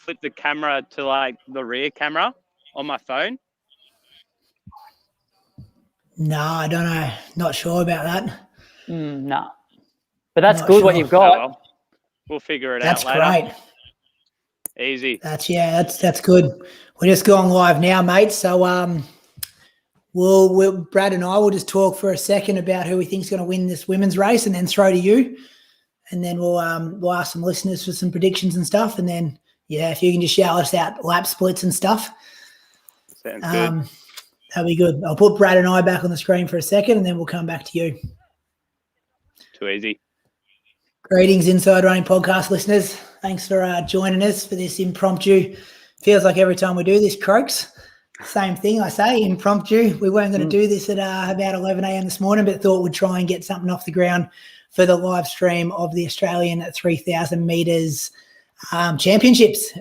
flip the camera to like the rear camera on my phone? No, I don't know. Not sure about that. No. But that's Not good sure. what you've got. Oh, well. We'll figure it That's out later. great. Easy. That's good. We're just going live now, mate. So Brad and I will just talk for a second about who we think is going to win this women's race, and then throw to you, and then we'll ask some listeners for some predictions and stuff, and then if you can just shout us out lap splits and stuff. Sounds good. That'll be good. I'll put Brad and I back on the screen for a second, and then we'll come back to you. Too easy. Greetings, Inside Running Podcast listeners. Thanks for joining us for this impromptu. Feels like every time we do this, Croaks. Same thing I say, impromptu. We weren't going to do this at about 11 a.m. this morning, but thought we'd try and get something off the ground for the live stream of the Australian 3,000 metres championships.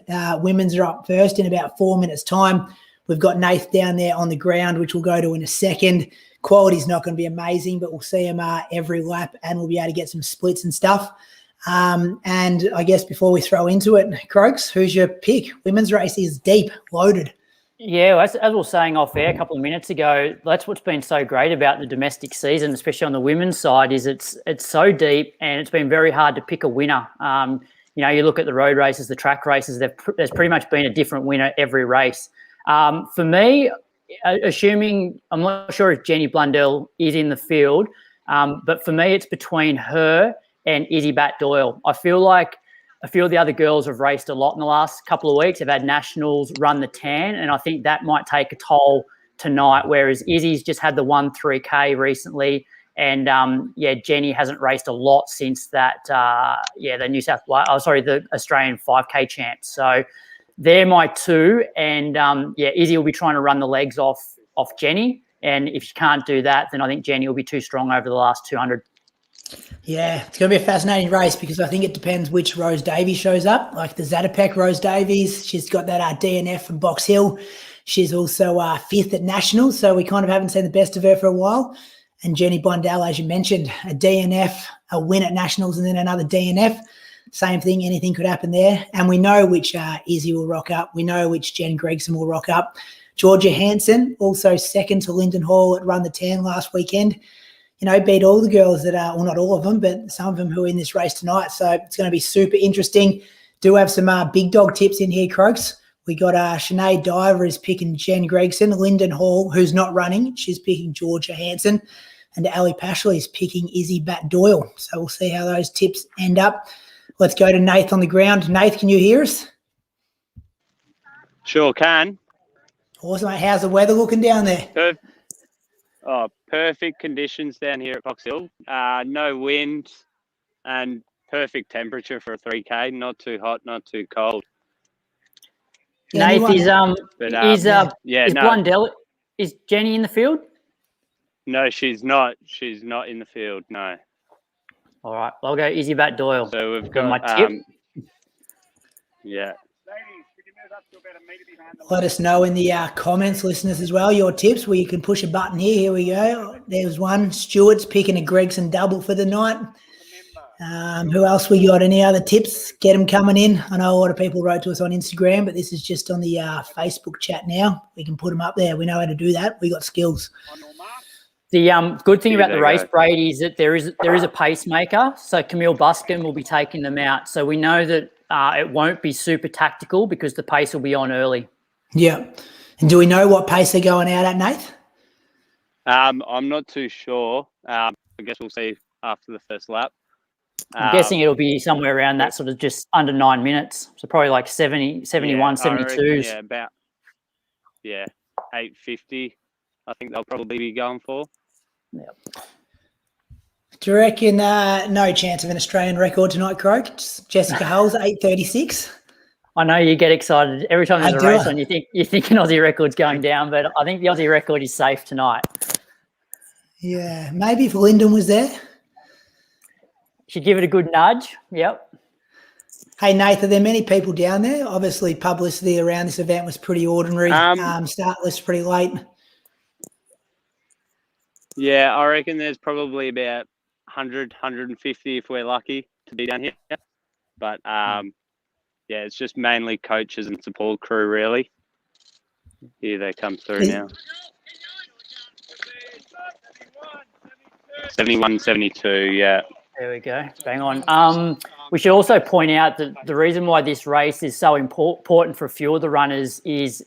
Women's are up first in about 4 minutes' time. We've got Nath down there on the ground, which we'll go to in a second. Quality's not going to be amazing, but we'll see them every lap, and we'll be able to get some splits and stuff. And I guess before we throw into it, Croaks, who's your pick? Women's race is deep, loaded. Yeah, as we were saying off air a couple of minutes ago, that's what's been so great about the domestic season, especially on the women's side, is it's so deep, and it's been very hard to pick a winner. You look at the road races, the track races, there's pretty much been a different winner every race. For me, assuming, I'm not sure if Jenny Blundell is in the field, but for me, it's between her and Izzy Bat-Doyle. I feel like a few of the other girls have raced a lot in the last couple of weeks. They've had nationals, run the tan, and I think that might take a toll tonight, whereas Izzy's just had the 1-3K recently, and, Jenny hasn't raced a lot since that, the Australian 5K champ. So they're my two, and, Izzy will be trying to run the legs off Jenny, and if she can't do that, then I think Jenny will be too strong over the last 200. Yeah, it's going to be a fascinating race because I think it depends which Rose Davies shows up. Like the Zatopek Rose Davies, she's got that DNF from Box Hill. She's also fifth at Nationals, so we kind of haven't seen the best of her for a while. And Jenny Blundell, as you mentioned, a DNF, a win at Nationals, and then another DNF. Same thing, anything could happen there. And we know which Izzy will rock up. We know which Jen Gregson will rock up. Georgia Hansen, also second to Lyndon Hall at Run the Tan last weekend. Beat all the girls that are, well, not all of them, but some of them who are in this race tonight. So it's going to be super interesting. Do have some big dog tips in here, Croaks. We got Sinead Diver is picking Jen Gregson. Lyndon Hall, who's not running, she's picking Georgia Hansen. And Ali Pashley is picking Izzy Bat-Doyle. So we'll see how those tips end up. Let's go to Nath on the ground. Nath, can you hear us? Sure can. Awesome, mate. How's the weather looking down there? Perfect conditions down here at Box Hill. No wind and perfect temperature for a 3K. Not too hot, not too cold. Nath, is Blundell, is Jenny in the field? No, she's not. She's not in the field, no. All right, I'll go Izzy Bat-Doyle. So we've got my tip. Yeah. Let us know in the comments, listeners, as well, your tips where you can push a button here. Here we go. There's one. Stuart's picking a Gregson double for the night. Who else we got? Any other tips? Get them coming in. I know a lot of people wrote to us on Instagram, but this is just on the Facebook chat now. We can put them up there. We know how to do that. We got skills. The good thing about the race, Brady, is that there is a pacemaker. So Camille Buscombe will be taking them out. So we know that it won't be super tactical because the pace will be on early. Yeah. And do we know what pace they're going out at, Nath? I'm not too sure. I guess we'll see after the first lap. I'm guessing it'll be somewhere around that sort of just under 9 minutes. So probably like 70, 71, 72s. Yeah, about 850. I think they'll probably be going for. Yep. Do you reckon no chance of an Australian record tonight, Croak? Jessica Hull's 8:36. I know you get excited every time there's a race on. You think an Aussie record's going down, but I think the Aussie record is safe tonight. Yeah, maybe if Lyndon was there. Should give it a good nudge. Yep. Hey, Nath, are there many people down there? Obviously, publicity around this event was pretty ordinary. Start list pretty late. Yeah, I reckon there's probably about 100, 150 if we're lucky to be down here. But, yeah, it's just mainly coaches and support crew, really. Here they come through now. 71, 72, yeah. There we go. Bang on. We should also point out that the reason why this race is so important for a few of the runners is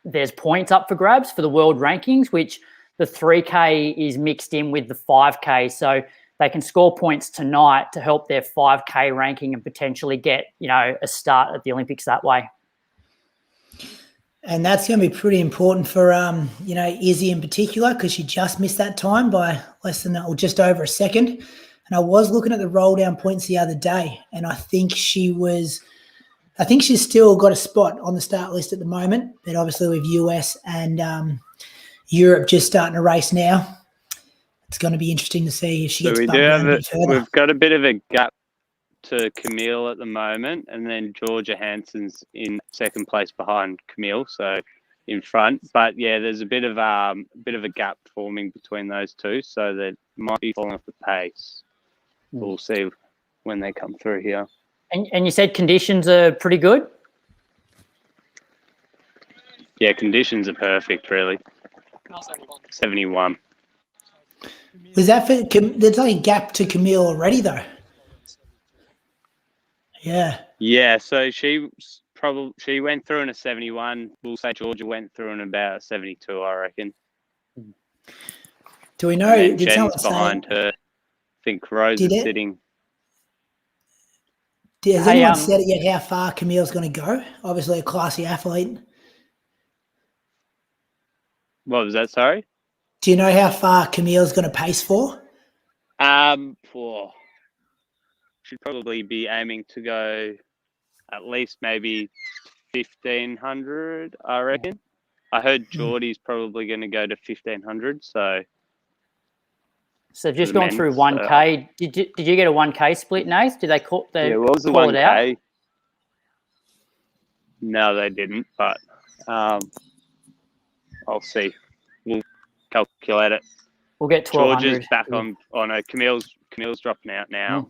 there's points up for grabs for the world rankings, which the 3K is mixed in with the 5K. So they can score points tonight to help their 5K ranking and potentially get, a start at the Olympics that way. And that's going to be pretty important for, Izzy in particular, because she just missed that time by less than or just over a second. And I was looking at the roll down points the other day, and I think she's still got a spot on the start list at the moment. But obviously with US and Europe just starting to race now, it's going to be interesting to see if she gets bumped down a bit further. We've got a bit of a gap to Camille at the moment, and then Georgia Hansen's in second place behind Camille, so in front. But yeah, there's a bit of a gap forming between those two, so they might be falling off the pace. We'll see when they come through here. And you said conditions are pretty good? Yeah, conditions are perfect, really. 71. Was that for? There's like a gap to Camille already, though. Yeah. Yeah, so she went through in a 71. We'll say Georgia went through in about a 72, I reckon. Do we know? Did Jen's behind her. I think Rose is sitting. Has anyone said it yet how far Camille's going to go? Obviously a classy athlete. What was that, sorry? Do you know how far Camille's going to pace for? Should probably be aiming to go at least maybe 1,500, I reckon. I heard Geordie's probably going to go to 1,500, so... So just gone through 1K. Did you get a 1K split, Nath? Did they call what was the 1K? It out? No, they didn't, but I'll see. We'll calculate it. We'll get 1,200. Georgia's back on. Oh no, Camille's dropping out now.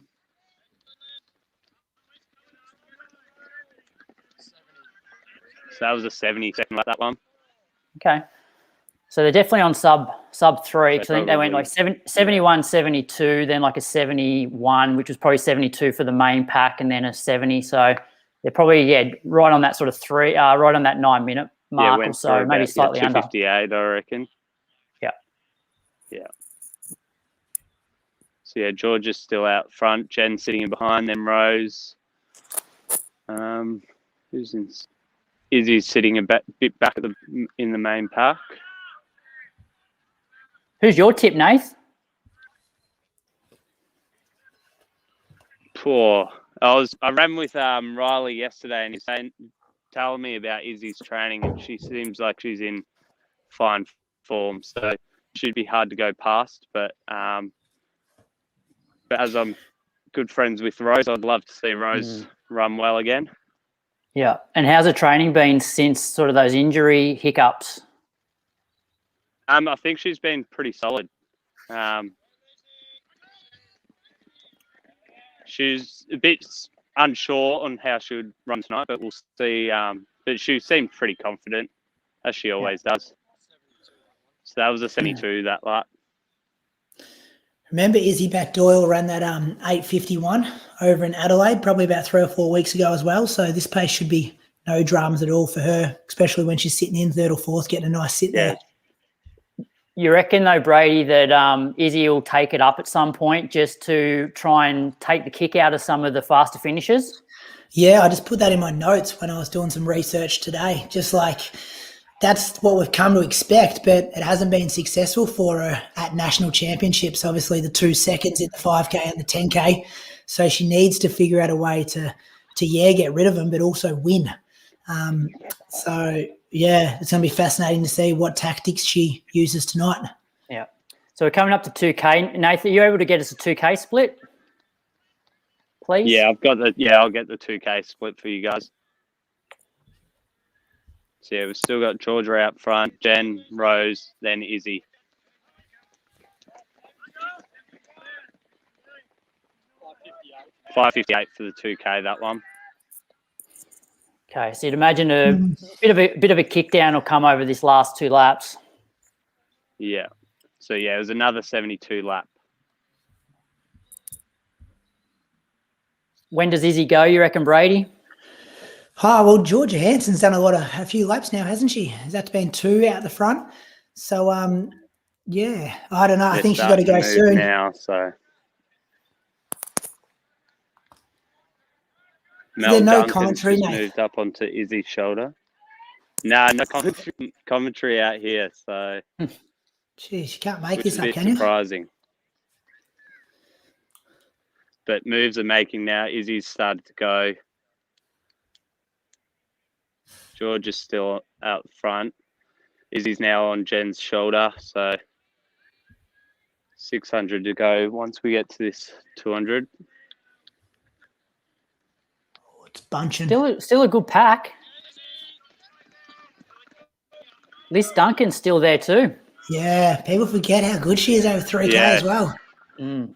So that was a 70 second like that one. Okay. So they're definitely on sub 3, because I think they went like 71, 72, then like a 71, which was probably 72 for the main pack, and then a 70. So they're probably, right on that sort of 3, right on that 9-minute mark or so, maybe slightly under. 258, I reckon. Yeah. Yeah. So yeah, Georgia's still out front. Jen sitting in behind them. Rose. Izzy's sitting a bit back in the main pack. Who's your tip, Nath? Poor. I ran with Riley yesterday, and he's telling me about Izzy's training, and she seems like she's in fine form, so it should be hard to go past. But as I'm good friends with Rose, I'd love to see Rose run well again. Yeah. And how's the training been since sort of those injury hiccups? I think she's been pretty solid. She's a bit unsure on how she would run tonight, but we'll see. But she seemed pretty confident, as she always does. So that was a 72, that lap. Remember Izzy Back-Doyle ran that 8:51 over in Adelaide probably about 3 or 4 weeks ago as well. So this pace should be no dramas at all for her, especially when she's sitting in third or fourth, getting a nice sit there. You reckon, though, Brady, that Izzy will take it up at some point just to try and take the kick out of some of the faster finishes? Yeah, I just put that in my notes when I was doing some research today. Just like that's what we've come to expect, but it hasn't been successful for her at national championships, obviously the 2 seconds in the 5K and the 10K. So she needs to figure out a way to get rid of them, but also win. Yeah, it's going to be fascinating to see what tactics she uses tonight. Yeah. So we're coming up to 2K. Nathan, are you able to get us a 2K split, please? Yeah, I'll get the 2K split for you guys. So yeah, we've still got Georgia out front, Jen, Rose, then Izzy. $5.58 for the 2K, that one. Okay, so you'd imagine a bit of a kick down will come over this last 2 laps. Yeah. So yeah, it was another 72 lap. When does Izzy go, you reckon, Brady? Oh, well, Georgia Hanson's done a few laps now, hasn't she? That's been 2 out the front. So, yeah, I don't know. I think she's got to go soon. Now, so. There Mel no Duncan's commentary, just mate? moved up onto Izzy's shoulder. No commentary out here, so. Jeez, you can't make Which this is a up, bit can you? surprising. But moves are making now. Izzy's started to go. George is still out front. Izzy's now on Jen's shoulder, so 600 to go once we get to this 200. Oh, it's bunching. Still a good pack. Liz Duncan's still there too. Yeah, people forget how good she is over 3K as well. Mm.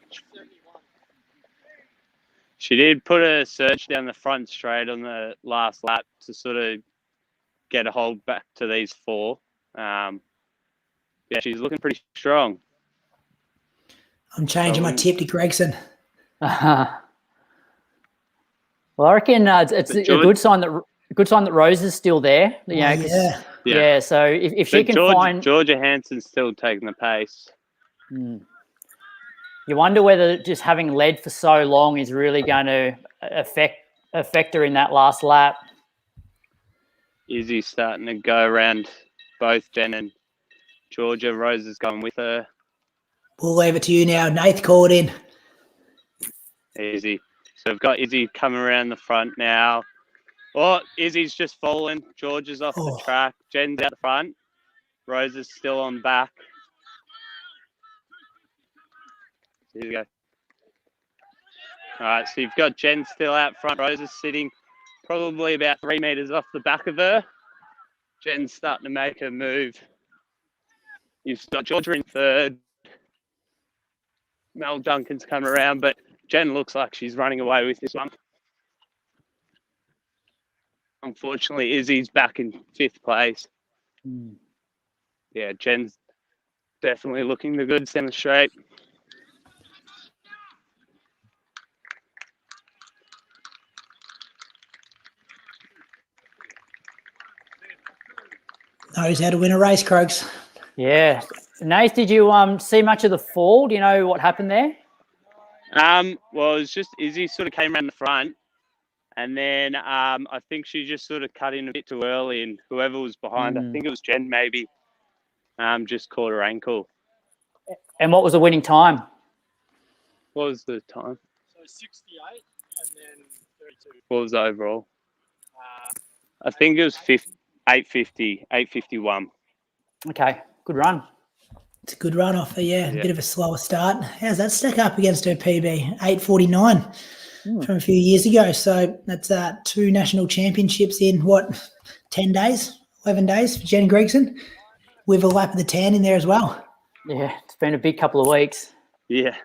She did put a surge down the front straight on the last lap to sort of get a hold back to these 4. Yeah, she's looking pretty strong. I'm changing my tip to Gregson. Well, I reckon it's a good sign that Rose is still there. You know, yeah. So if she can find Georgia Hanson's still taking the pace. You wonder whether just having led for so long is really going to affect her in that last lap. Izzy's starting to go around both Jen and Georgia. Rose is going with her. We'll leave it to you now. Nath called in. Easy. So we've got Izzy coming around the front now. Oh, Izzy's just fallen. George is off the track. Jen's out the front. Rose is still on back. Here we go. All right, so you've got Jen still out front. Rose is sitting probably about 3 meters off the back of her. Jen's starting to make her move. You've got Georgia in third. Mel Duncan's come around, but Jen looks like she's running away with this one. Unfortunately, Izzy's back in 5th place. Yeah, Jen's definitely looking the goods down the straight. Knows how to win a race, Croaks. Yeah. Nath, did you see much of the fall? Do you know what happened there? Well, it's just Izzy sort of came around the front, and then I think she just sort of cut in a bit too early, and whoever was behind, I think it was Jen maybe, just caught her ankle. And what was the winning time? What was the time? So 68 and then 32. What was the overall? I think it was 850, 851. Okay, good run. It's a good run off her, yeah. A bit of a slower start. How's that stack up against her PB? 849 from a few years ago. So that's 2 national championships in, 10 days, 11 days for Jen Gregson, with a lap of the tan in there as well. Yeah, it's been a big couple of weeks. Yeah.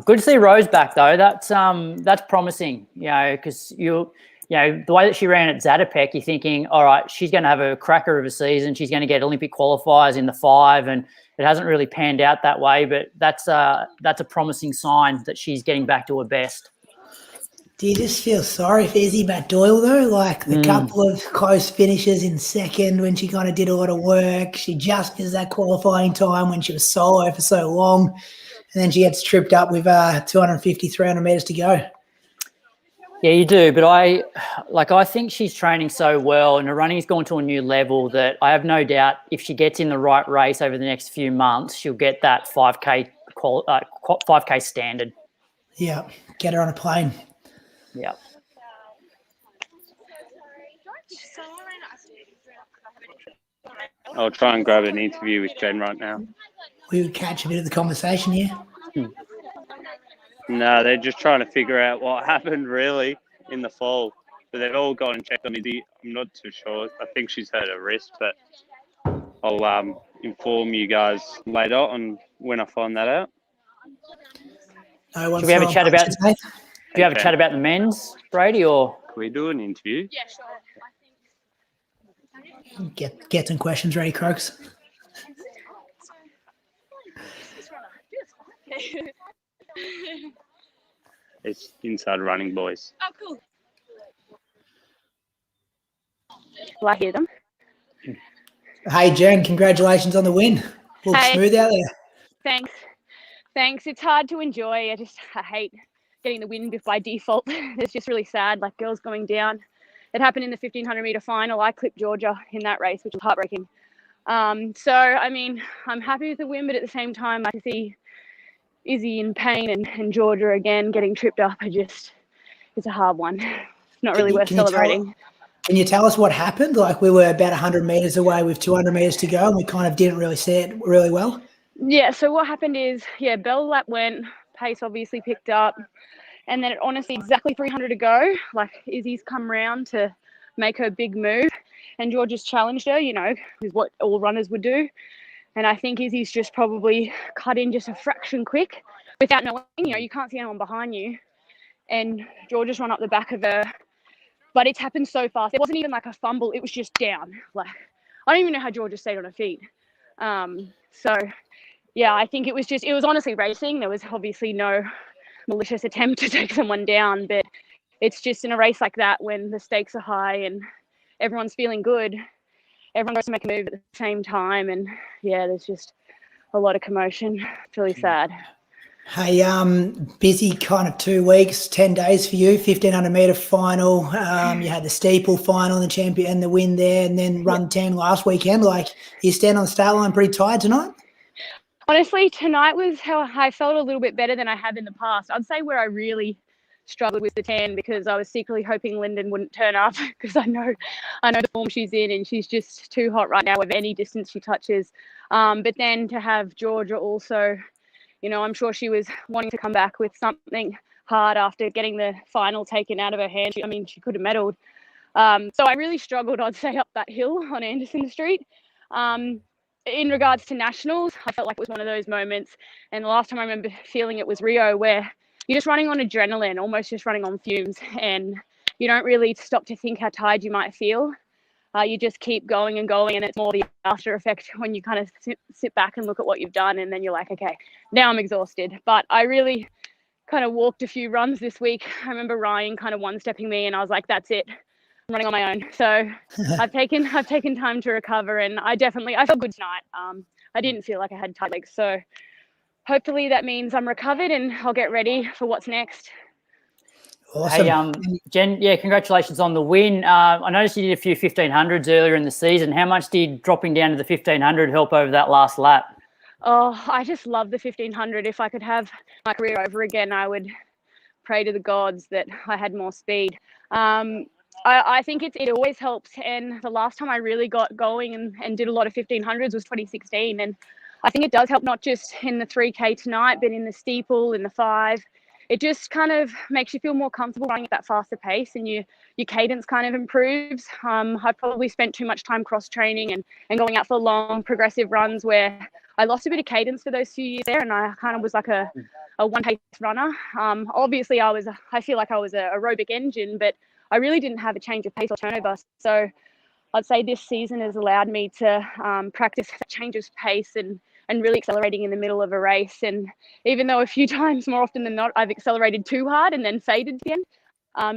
Good to see Rose back, though. That's promising, because the way that she ran at Zatopek, you're thinking, all right, she's going to have a cracker of a season. She's going to get Olympic qualifiers in the 5, and it hasn't really panned out that way. But that's a promising sign that she's getting back to her best. Do you just feel sorry for Izzy Doyle though? Like the couple of close finishes in second when she kind of did a lot of work. She just missed that qualifying time when she was solo for so long. And then she gets tripped up with 250, 300 metres to go. Yeah, you do. But I think she's training so well and her running's gone to a new level that I have no doubt if she gets in the right race over the next few months, she'll get that 5K standard. Yeah, get her on a plane. Yeah. I'll try and grab an interview with Jen right now. We would catch a bit of the conversation here. No, they're just trying to figure out what happened really in the fall. So they've all gone and checked on Izzy. I'm not too sure. I think she's hurt her wrist, but I'll inform you guys later on when I find that out. Should we have a chat about? Do you have a chat about the men's, Brady, or? Can we do an interview? Yeah, sure. Get some questions ready, Croaks. It's inside running, boys. Oh, cool. Will I hear them? Hey, Jen, congratulations on the win. Looks Hey. smooth out there. Thanks. It's hard to enjoy. I hate getting the win by default. It's just really sad, like girls going down. It happened in the 1500 meter final. I clipped Georgia in that race, which was heartbreaking. So, I mean, I'm happy with the win, but at the same time, I see Izzy in pain and Georgia again getting tripped up. It's a hard one. It's not really worth celebrating. Can you tell us what happened? Like, we were about 100 meters away with 200 meters to go, and we kind of didn't really see it really well. Yeah, so what happened is, bell lap went, pace obviously picked up, and then honestly exactly 300 to go, like Izzy's come round to make her big move, and Georgia's challenged her, is what all runners would do. And I think Izzy's just probably cut in just a fraction quick without knowing, you can't see anyone behind you. And Georgia's run up the back of her, but it's happened so fast. It wasn't even like a fumble, it was just down. Like, I don't even know how Georgia stayed on her feet. So yeah, I think it was honestly racing. There was obviously no malicious attempt to take someone down, but it's just in a race like that when the stakes are high and everyone's feeling good, everyone goes to make a move at the same time. And yeah, there's just a lot of commotion. It's really sad. Hey, busy kind of 2 weeks, 10 days for you, 1500 meter final. You had the steeple final and the champion and the win there, and then run 10 last weekend. Like, you stand on the start line pretty tired tonight? Honestly, tonight was how I felt a little bit better than I have in the past. I'd say where I really struggled with the 10 because I was secretly hoping Lyndon wouldn't turn up because I know the form she's in and she's just too hot right now with any distance she touches. But then to have Georgia also, I'm sure she was wanting to come back with something hard after getting the final taken out of her hand. She could have medalled. So I really struggled, I'd say, up that hill on Anderson Street. In regards to nationals, I felt like it was one of those moments. And the last time I remember feeling it was Rio, where you're just running on adrenaline, almost just running on fumes. And you don't really stop to think how tired you might feel. You just keep going and going. And it's more the after effect when you kind of sit back and look at what you've done. And then you're like, okay, now I'm exhausted. But I really kind of walked a few runs this week. I remember Ryan kind of one-stepping me and I was like, that's it. I'm running on my own. So I've taken time to recover, and I felt good tonight. I didn't feel like I had tight legs. So hopefully that means I'm recovered and I'll get ready for what's next. Awesome. Hey, Jen, congratulations on the win. I noticed you did a few 1500s earlier in the season. How much did dropping down to the 1500 help over that last lap? Oh, I just love the 1500. If I could have my career over again, I would pray to the gods that I had more speed. I think it always helps. And the last time I really got going and did a lot of 1500s was 2016. And I think it does help not just in the 3K tonight, but in the steeple, in the 5. It just kind of makes you feel more comfortable running at that faster pace, and your cadence kind of improves. I probably spent too much time cross training and going out for long progressive runs where I lost a bit of cadence for those few years there, and I kind of was like a one pace runner. Obviously I feel like I was a aerobic engine, but I really didn't have a change of pace or turnover. So I'd say this season has allowed me to practice that change of pace and really accelerating in the middle of a race. And even though a few times more often than not I've accelerated too hard and then faded to the end,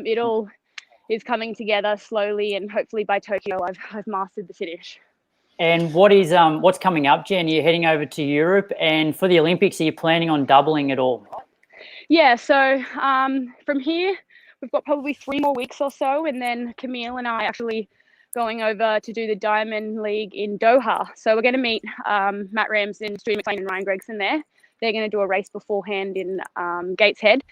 it all is coming together slowly, and hopefully by Tokyo I've mastered the finish. And what's coming up, Jen? You're heading over to Europe, and for the Olympics, are you planning on doubling at all? Yeah, so from here we've got probably 3 more weeks or so, and then Camille and I actually going over to do the Diamond League in Doha. So we're going to meet Matt Ramsden, Stu McLean and Ryan Gregson there. They're going to do a race beforehand in Gateshead.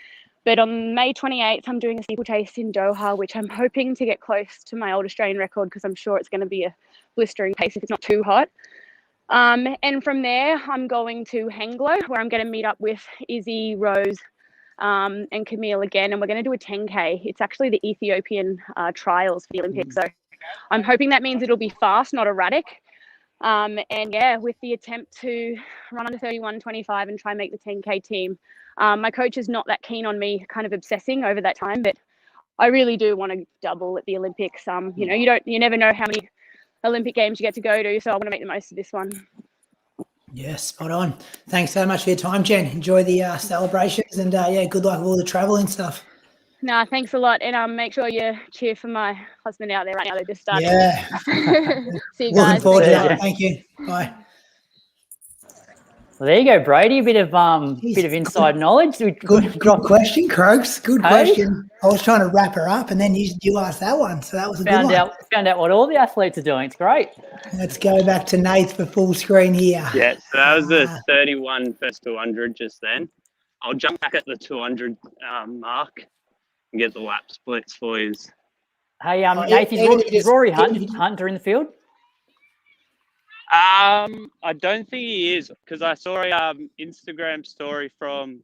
But on May 28th, I'm doing a steeplechase in Doha, which I'm hoping to get close to my old Australian record because I'm sure it's going to be a blistering pace if it's not too hot. And from there, I'm going to Henglo, where I'm going to meet up with Izzy, Rose, and Camille again, and we're going to do a 10K. It's actually the Ethiopian trials for the Olympics. So I'm hoping that means it'll be fast, not erratic. And yeah, with the attempt to run under 31.25 and try and make the 10K team. My coach is not that keen on me kind of obsessing over that time, but I really do want to double at the Olympics. You never know how many Olympic Games you get to go to. So I want to make the most of this one. Yes, spot on. Thanks so much for your time, Jen. Enjoy the celebrations and good luck with all the traveling stuff. Nah, thanks a lot. And make sure you cheer for my husband out there right now. They just started. Yeah. See you Looking guys. forward to Thanks. that. Thank you. Bye. Well, there you go, Brady. A bit of inside knowledge. Good question, Croaks. Good Hey? question. I was trying to wrap her up, and then you asked that one, so that was a good one. Found out what all the athletes are doing. It's great. Let's go back to Nath for full screen here. Yeah, so that was the 31 first 200 just then. I'll jump back at the 200 mark and get the lap splits for you. Hey, Nath, is Rory Hunter in the field? I don't think he is, because I saw a Instagram story from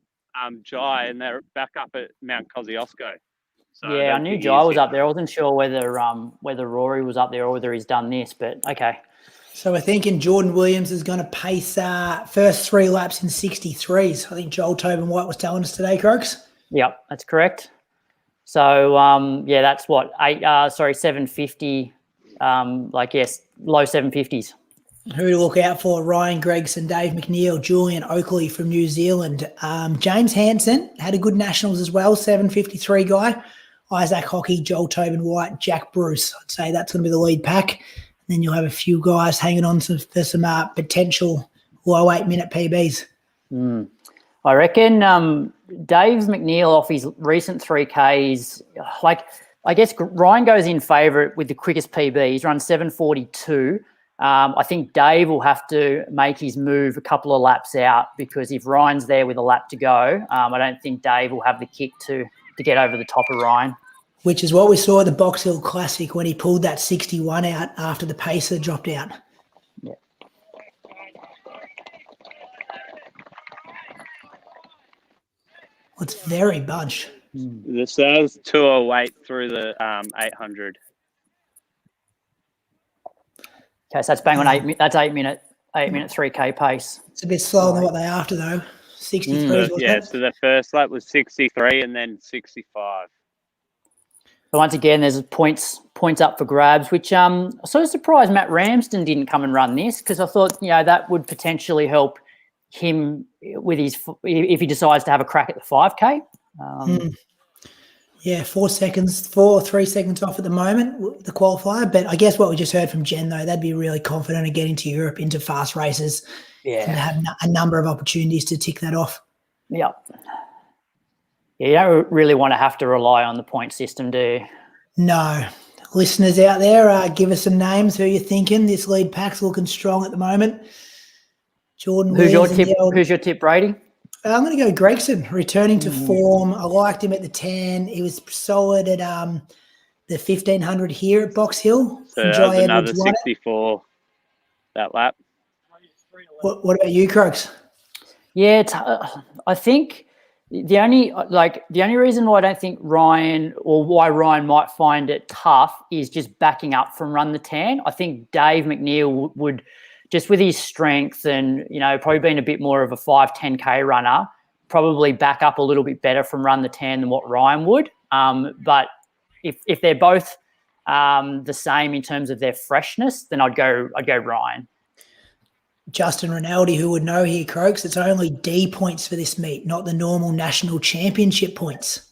Jai, and they're back up at Mount Kosciuszko. So Yeah, I knew Jai was up there. I wasn't sure whether Rory was up there or whether he's done this, but okay. So we're thinking Jordan Williams is going to pace first 3 laps in 63s. I think Joel Tobin White was telling us today, Croaks. Yep, that's correct. So that's what 750. Low 750s. Who to look out for? Ryan Gregson, Dave McNeil, Julian Oakley from New Zealand. James Hansen had a good nationals as well, 753 guy. Isaac Hockey, Joel Tobin White, Jack Bruce. I'd say that's going to be the lead pack. And then you'll have a few guys hanging on for some potential low 8-minute PBs. I reckon Dave McNeil off his recent 3Ks, I guess Ryan goes in favourite with the quickest PB. He's run 7:42. I think Dave will have to make his move a couple of laps out, because if Ryan's there with a lap to go, I don't think Dave will have the kick to get over the top of Ryan. Which is what we saw at the Box Hill Classic when he pulled that 61 out after the pacer dropped out. Yeah. Well, it's very bunched. The sales 208 through the 800. Okay, so that's bang on 8 minute. That's 8 minute 3K pace. It's a bit slower than what they after though. 63. Wasn't it? So the first lap was 63 and then 65. So once again, there's points up for grabs, which I'm sort of surprised Matt Ramsden didn't come and run this, because I thought that would potentially help him with if he decides to have a crack at the 5K. Yeah, 3 seconds off at the moment, the qualifier. But I guess what we just heard from Jen, though, they'd be really confident of getting to Europe into fast races and have a number of opportunities to tick that off. Yeah. You don't really want to have to rely on the point system, do you? No. Listeners out there, give us some names. Who you're thinking? This lead pack's looking strong at the moment. Jordan Who's your Williams tip? Who's your tip, Brady? I'm going to go Gregson, returning to form. I liked him at the 10. He was solid at the 1500 here at Box Hill. So that was another 64 that lap. What about you, Croaks? Yeah, I think the only reason why I don't think Ryan, or why Ryan might find it tough, is just backing up from Run the Tan. I think Dave McNeil would, just with his strength and, probably being a bit more of a 5-10K runner, probably back up a little bit better from Run the Tan than what Ryan would. But if they're both the same in terms of their freshness, then I'd go Ryan. Justin Rinaldi, who would know here, Croaks, it's only D points for this meet, not the normal national championship points.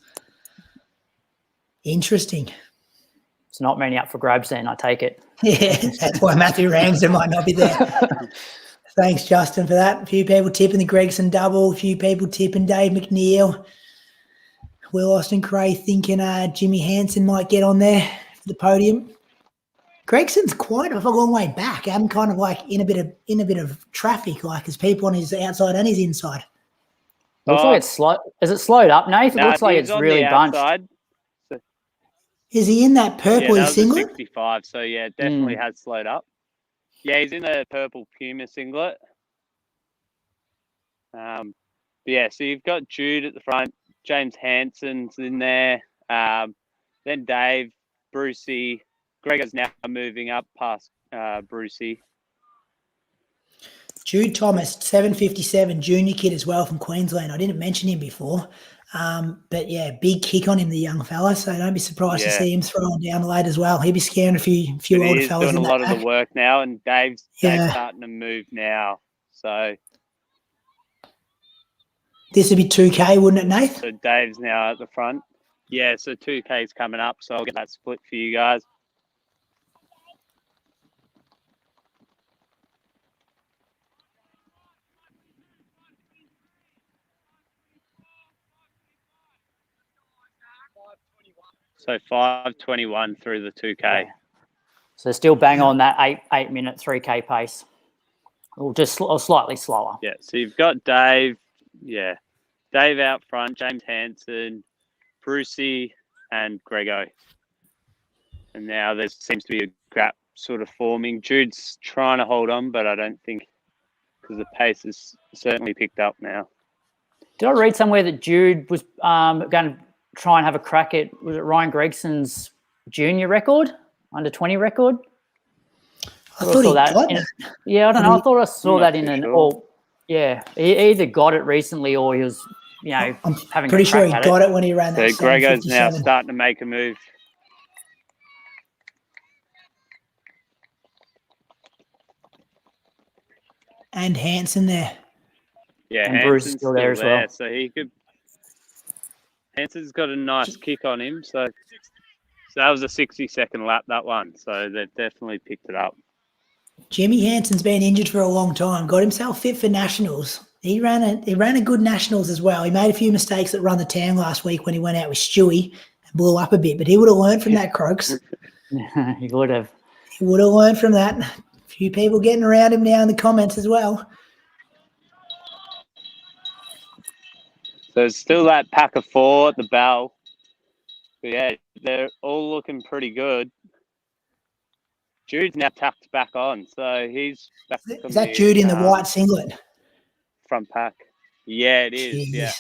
Interesting. It's not many up for grabs then, I take it. Yeah, that's why Matthew Ramsden might not be there. Thanks, Justin, for that. A few people tipping the Gregson double, a few people tipping Dave McNeil. Will Austin Cray thinking Jimmy Hansen might get on there for the podium. Gregson's quite a long way back. I'm kind of in a bit of traffic, there's people on his outside and his inside. Looks like it's slow. Is it slowed up, Nathan? It looks like it's really bunched. Is he in that purple singlet? 65, so yeah, definitely has slowed up. Yeah, he's in the purple Puma singlet. So you've got Jude at the front, James Hansen's in there, then Dave, Brucey. Gregor's now moving up past Brucey. Jude Thomas, 757, junior kid as well from Queensland. I didn't mention him before. But yeah, big kick on him, the young fella. So don't be surprised to Yeah. see him throwing down late as well. He'll be scaring a few But he older is fellas doing in a that lot of pack. the work now, and Dave's Yeah. starting to move now. So This would be 2K, wouldn't it, Nath? So Dave's now at the front. Yeah, so 2K's coming up, so I'll get that split for you guys. So 5:21 through the 2K. Yeah. So still bang on that 8-minute 3K pace, or just or slightly slower. Yeah, so you've got Dave. Yeah, Dave out front, James Hansen, Brucey, and Grego. And now there seems to be a gap sort of forming. Jude's trying to hold on, but I don't think, because the pace has certainly picked up now. Did I read somewhere that Jude was going to try and have a crack at, was it Ryan Gregson's junior record, under 20 record? I thought he got it. that. Yeah, I don't know. I thought I saw that in sure. yeah, he either got it recently or he was, I'm having pretty a sure crack he at got it when he ran So that. Grego's now 7:57. starting to make a move. And Hansen there. Yeah, And Bruce Hansen's still there as well. So he could. Hansen's got a nice kick on him, so that was a 60-second lap, that one. So they've definitely picked it up. Jimmy Hansen's been injured for a long time. Got himself fit for nationals. He ran a good nationals as well. He made a few mistakes at Run the Town last week when he went out with Stewie and blew up a bit. But he would have learned from that, Croaks. He would have. He would have learned from that. A few people getting around him now in the comments as well. So it's still that pack of four at the bell. But yeah, they're all looking pretty good. Jude's now tucked back on, so he's back. Is that Jude in the white singlet? Front pack. Yeah, it is. Jeez. Yeah.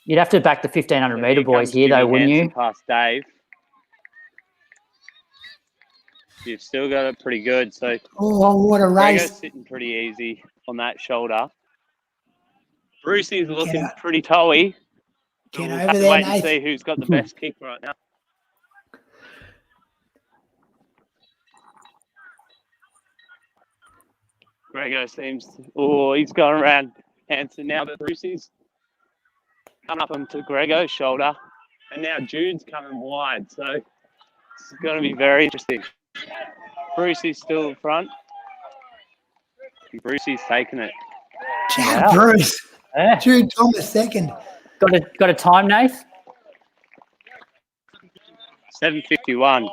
You'd have to back the 1500 So metre boys comes here, though, Jimmy wouldn't Hansen you? Past Dave. You've still got it pretty good. So Oh, what a Grego's race. sitting pretty easy on that shoulder. Brucey's looking out. pretty toey. Get We'll over have to there, wait and Nath. see who's got the best kick right now. Grego seems he's going around Hansen now, but Brucey's coming up onto Grego's shoulder. And now Jude's coming wide, so it's going to be very interesting. Brucey's still in front. And Brucey's taking it. Jack Wow. Bruce. Yeah. Jude Thomas second. Got a time, Nath? 7:51.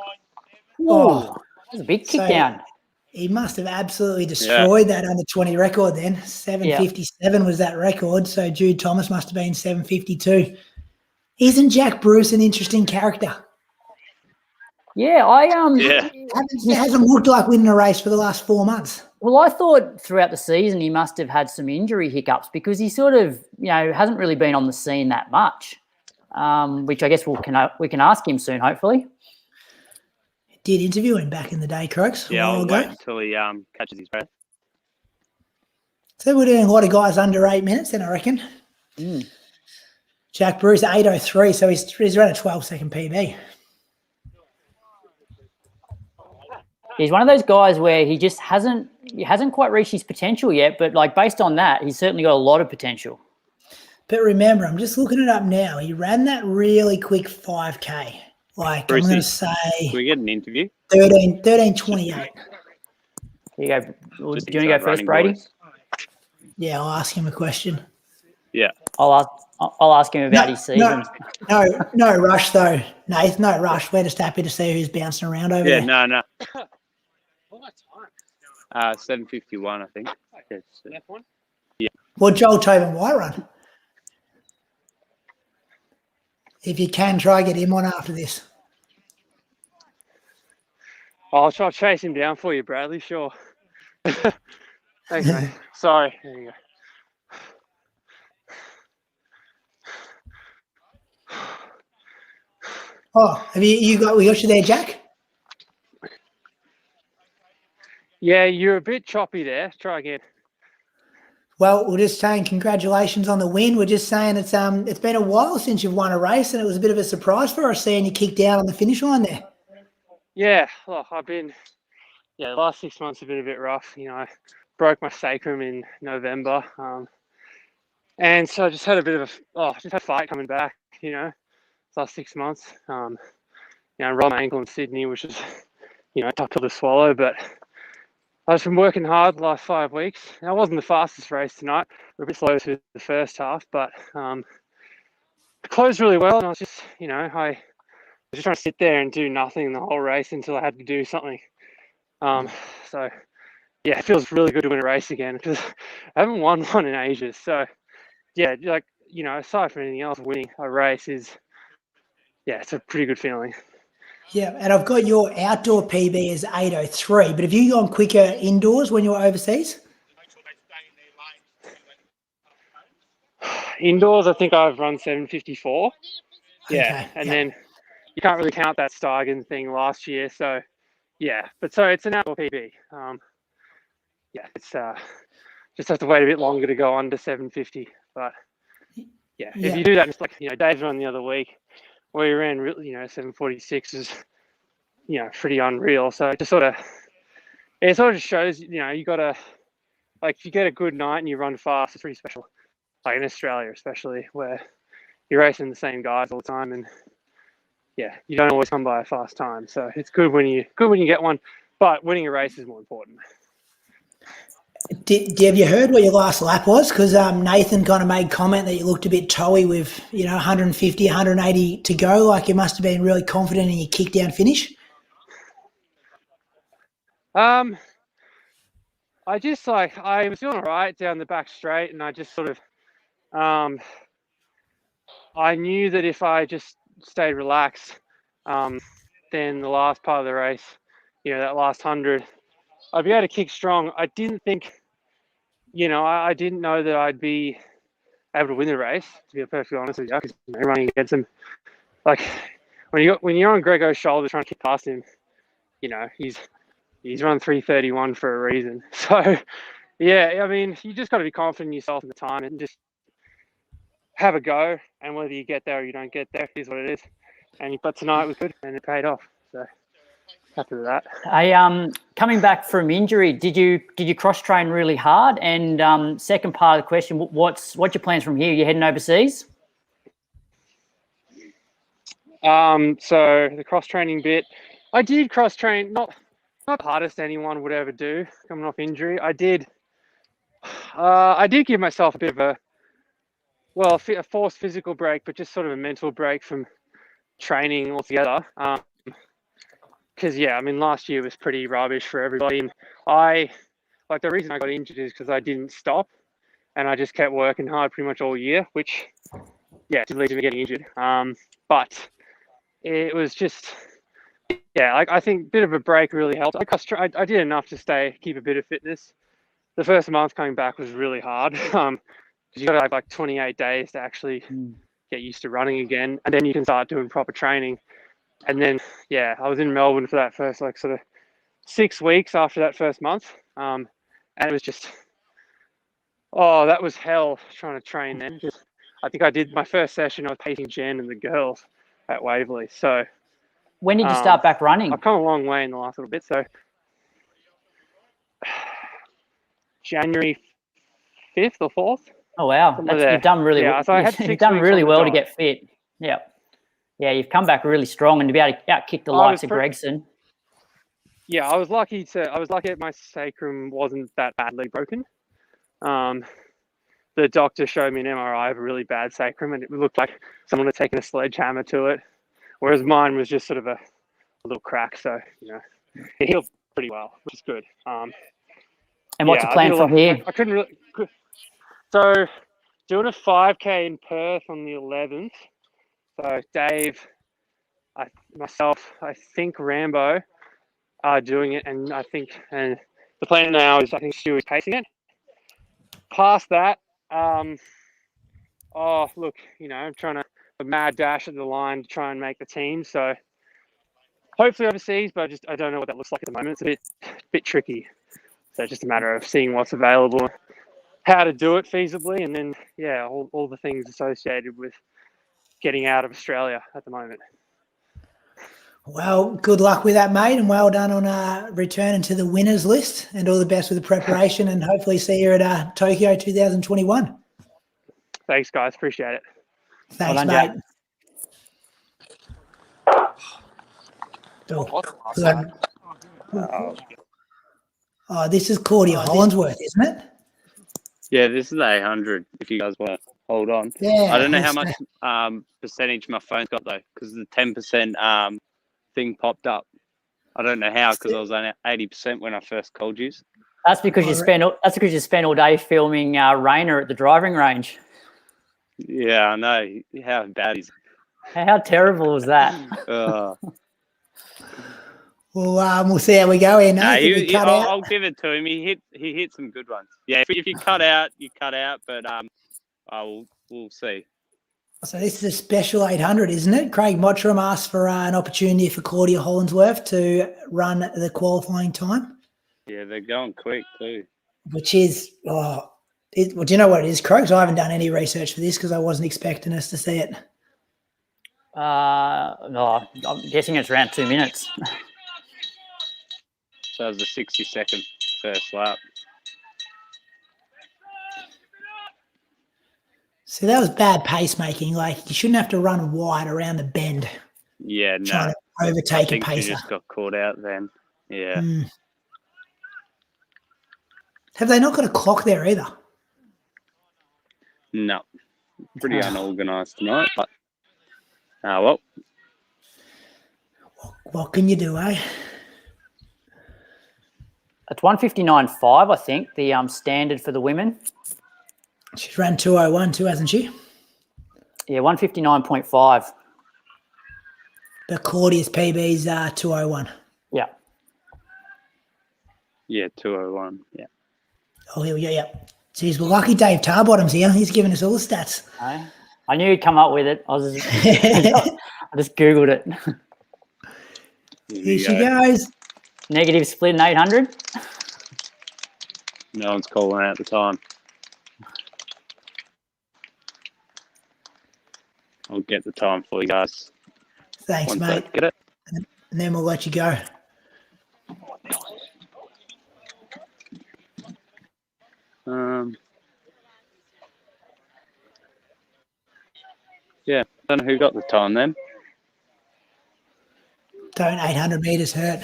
Oh, That's a big kick So- down. he must have absolutely destroyed that under 20 record then. 7:57 was that record. So Jude Thomas must have been 7:52. Isn't Jack Bruce an interesting character? Yeah, Yeah. Hasn't looked like winning a race for the last 4 months. Well, I thought throughout the season he must have had some injury hiccups because he sort of, hasn't really been on the scene that much, which I guess we can ask him soon, hopefully. Did interview him back in the day, Croaks. Yeah, a while I'll ago. wait until he catches his breath. So we're doing a lot of guys under 8 minutes then, I reckon. Mm. Jack Bruce, 8:03, so he's run a 12-second PB. He's one of those guys where he hasn't quite reached his potential yet, but based on that, he's certainly got a lot of potential. But remember, I'm just looking it up now. He ran that really quick 5K. I'm going to say Can we get an interview? 13:28. Here you go. Do you want Just to go inside first, running Brady? boys. Yeah, I'll ask him a question. Yeah. I'll ask him about his season. No rush though, Nath. No rush. We're just happy to see who's bouncing around over Yeah, there. no. What time? 7:51, I think. Yes. That one? Well, Joel Tobin White run. If you can, try get him on after this. I'll try to chase him down for you, Bradley. Sure. Thanks, mate. Sorry. There you go. Oh, we got you there, Jack? Yeah, you're a bit choppy there. Try again. Well, we're just saying congratulations on the win. We're just saying it's been a while since you've won a race, and it was a bit of a surprise for us seeing you kick down on the finish line there. Yeah, look, the last 6 months have been a bit rough. You know, I broke my sacrum in November, and so I just had a bit of just had a fight coming back. You know, last 6 months. You know, I rolled my ankle in Sydney, which is, you know, a tough pill to swallow, but I've been working hard the last 5 weeks. And I wasn't the fastest race tonight. We're a bit slow through the first half, but it closed really well. And I was just, you know, I was just trying to sit there and do nothing the whole race until I had to do something. So yeah, it feels really good to win a race again because I haven't won one in ages. So yeah, like, you know, aside from anything else, winning a race is, yeah, it's a pretty good feeling. Yeah, and I've got your outdoor PB as 8:03, but have you gone quicker indoors when you were overseas? Indoors, I think I've run 7:54. Yeah, Okay, and yeah. then you can't really count that Steigen thing last year. So yeah, but so it's an outdoor PB. Yeah, it's just have to wait a bit longer to go under 7:50. But yeah, if you do that, just like, you know, Dave's run the other week where he ran, you know, 7:46 is, you know, pretty unreal. So it just sort of just shows, you know, you got to, like, if you get a good night and you run fast, it's pretty special. Like in Australia, especially, where you're racing the same guys all the time, and yeah, you don't always come by a fast time. So it's good when you get one, but winning a race is more important. Have you heard what your last lap was? Because Nathan kind of made comment that you looked a bit toey with, you know, 150, 180 to go. Like you must have been really confident in your kick down finish. I just, like, I was doing all right down the back straight, and I just sort of, I knew that if I just stayed relaxed, then the last part of the race, you know, that last 100, I'd be able to kick strong. I didn't think, you know, I didn't know that I'd be able to win the race, to be perfectly honest with you, because, you know, running against him, like, when you're on Grego's shoulder trying to kick past him, you know, he's run 3:31 for a reason. So yeah, I mean, you just got to be confident in yourself in the time and just have a go. And whether you get there or you don't get there, is what it is. But tonight was good and it paid off. So happy with that. Coming back from injury, did you cross train really hard? And second part of the question, what's your plans from here? You heading overseas? So the cross training bit, I did cross train, not the hardest anyone would ever do coming off injury. I did give myself a bit of a forced physical break, but just sort of a mental break from training altogether. Because yeah, I mean, last year was pretty rubbish for everybody. And the reason I got injured is because I didn't stop and I just kept working hard pretty much all year, which, yeah, did lead to me getting injured. But it was just, yeah, I think a bit of a break really helped. I did enough to keep a bit of fitness. The first month coming back was really hard. Because you got to have like 28 days to actually get used to running again, and then you can start doing proper training. And then, yeah, I was in Melbourne for that first, like, sort of 6 weeks after that first month. And it was just, that was hell trying to train then. I think I did my first session, I was pacing Jen and the girls at Waverley. So when did you start back running? I've come a long way in the last little bit. So January 5th or 4th. Oh, wow. You've done really well. So I had you've done really well to get fit. Yeah. Yeah, you've come back really strong and to be able to outkick the likes of Gregson. Yeah, I was lucky that my sacrum wasn't that badly broken. The doctor showed me an MRI of a really bad sacrum and it looked like someone had taken a sledgehammer to it, whereas mine was just sort of a little crack. So, you know, it healed pretty well, which is good. And what's the plan from here? I couldn't really. So, doing a 5K in Perth on the 11th. So Dave, myself, I think Rambo are doing it, and the plan now is I think Stu is pacing it. Past that, look, you know, I'm trying a mad dash at the line to try and make the team. So hopefully overseas, but I don't know what that looks like at the moment. It's a bit tricky. So it's just a matter of seeing what's available, how to do it feasibly, and then all the things associated with getting out of Australia at the moment. Well, good luck with that, mate, and well done on returning to the winners list, and all the best with the preparation, and hopefully see you at Tokyo 2021. Thanks, guys. Appreciate it. Thanks, done, mate. Oh, this is Claudia Hollinsworth, isn't it? Yeah, this is 800. If you guys want to hold on, Yeah. I don't know how much percentage my phone's got though, because the 10% thing popped up. I don't know how, because I was only 80% when I first called you. That's because you spent all day filming Rainer at the driving range. Yeah, I know. How bad is it? How terrible was that? Well, we'll see how we go here. I'll give it to him. He hit some good ones. Yeah, if you cut out, you cut out. But we'll see. So this is a special 800, isn't it? Craig Mottram asked for an opportunity for Claudia Hollinsworth to run the qualifying time. Yeah, they're going quick too. Which is, well, do you know what it is, Craig? I haven't done any research for this because I wasn't expecting us to see it. No, I'm guessing it's around 2 minutes. So it was a 60-second first lap. So that was bad pacemaking. Like, you shouldn't have to run wide around the bend. Yeah, no. Trying to I overtake a think pacer. she just got caught out then. Yeah. Have they not got a clock there either? No. Pretty unorganised tonight, but well. What can you do, eh? It's 1:59.5, I think, the standard for the women. She's run 2:01 too, hasn't she? Yeah, 1:59.5. But Claudia's PB's 2:01. Yeah. Yeah, 2:01. Yeah. Oh, here we go. Yeah. Jeez, well, lucky Dave Tarbottom's here. He's giving us all the stats. I knew he'd come up with it. I just Googled it. Here she goes. Negative split in 800. No one's calling out the time. I'll get the time for you guys. Thanks, Once mate. I get it. And then we'll let you go. Yeah, don't know who got the time then. Don't 800 metres hurt.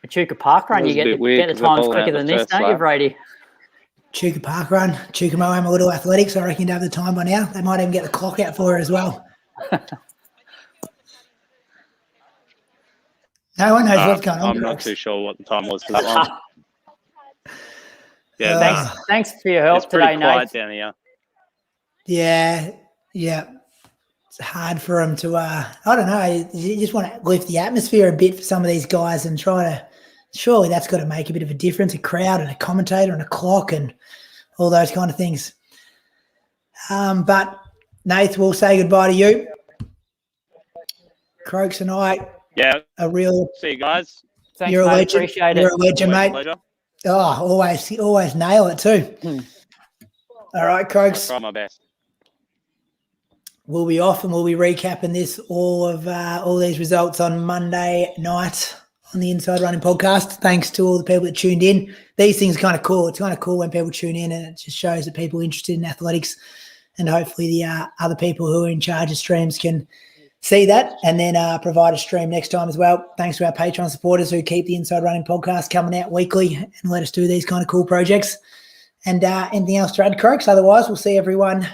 Chuka Park run, you get the times quicker than this, don't you, Brady? Chuka Park run. Chuka Moama Little Athletics, I reckon you'd have the time by now. They might even get the clock out for her as well. No one knows what's going on. I'm not too sure what the time was for that one. Yeah, thanks for your help today, Nath. Quiet down here. Yeah. It's hard for them to, I don't know, you just want to lift the atmosphere a bit for some of these guys and try to, surely that's got to make a bit of a difference, a crowd and a commentator and a clock and all those kind of things. But, Nath, we'll say goodbye to you. Croaks and I are real. See you guys. Thanks, you're mate. A legend. Appreciate it. You're a legend, mate. Pleasure. Oh, always nail it too. All right, Croaks. I'll try my best. We'll be off and we'll be recapping all these results on Monday night on the Inside Running podcast. Thanks to all the people that tuned in. These things are kind of cool. It's kind of cool when people tune in, and it just shows that people are interested in athletics, and hopefully the other people who are in charge of streams can see that and then provide a stream next time as well. Thanks to our Patreon supporters who keep the Inside Running podcast coming out weekly and let us do these kind of cool projects. And anything else to add, Croaks? Otherwise, we'll see everyone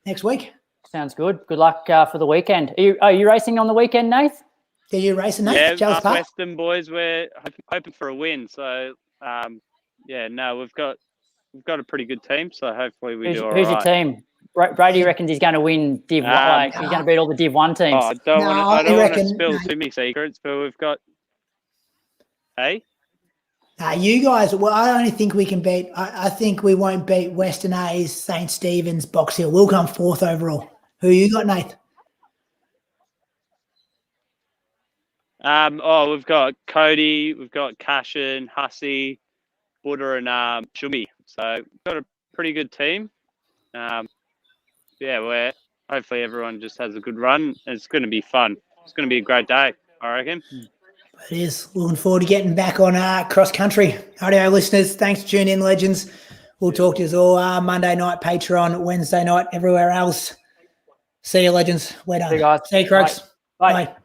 next week. Sounds good. Good luck for the weekend. Are you racing on the weekend, Nath? Are you racing, Nath? Yeah, us Western boys, we're hoping for a win. So, we've got a pretty good team. So hopefully we do all right. Who's your team? Brady reckons he's going to win Div 1. He's going to beat all the Div 1 teams. I don't want to spill too many secrets, but we've got. Hey. You guys, well, I don't think we can beat. I think we won't beat Western A's, St. Stephen's, Box Hill. We'll come fourth overall. Who you got, Nath? We've got Cody, we've got Cashin, Hussey, Buddha and Shumi. So got a pretty good team. Where hopefully everyone just has a good run. It's going to be fun. It's going to be a great day, I reckon. It is. Looking forward to getting back on cross country. Audio listeners, thanks for tuning in, legends. We'll talk to you all Monday night, Patreon, Wednesday night, everywhere else. See you, legends. We're done. See you guys. See you, Crooks. Bye. Bye.